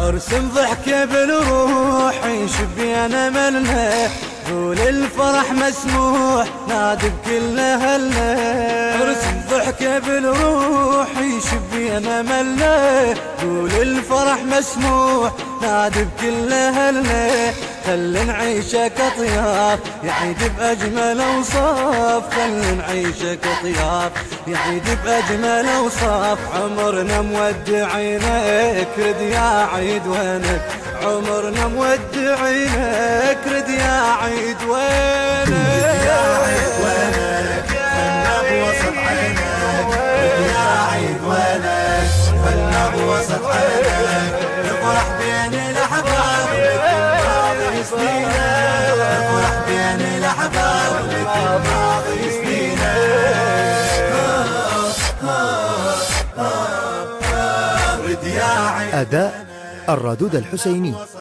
ارسم ضحكة بالروح يشبين املنا، قول الفرح مسموح نادي بكل اهلنا. ارسم ضحكة بالروح يشبين املنا، قول الفرح مسموح نادي بكل اهلنا. خل نعيشه كطياب يعيد بأجمل أوصاف، خل نعيشه كطياب يعيد بأجمل أوصاف. عمرنا مودعينك رد يا عيد وينك، عمرنا مودعينك رد يا عيد وينك، رد يا عيد وينك خلنا بوسط عينك، رد يا عيد وينك خلنا بوسط عينك. نفرح بين الأحباب ماضي سنينا، نفرح بين الأحباب ماضي سنينا. أداء الردود الحسيني.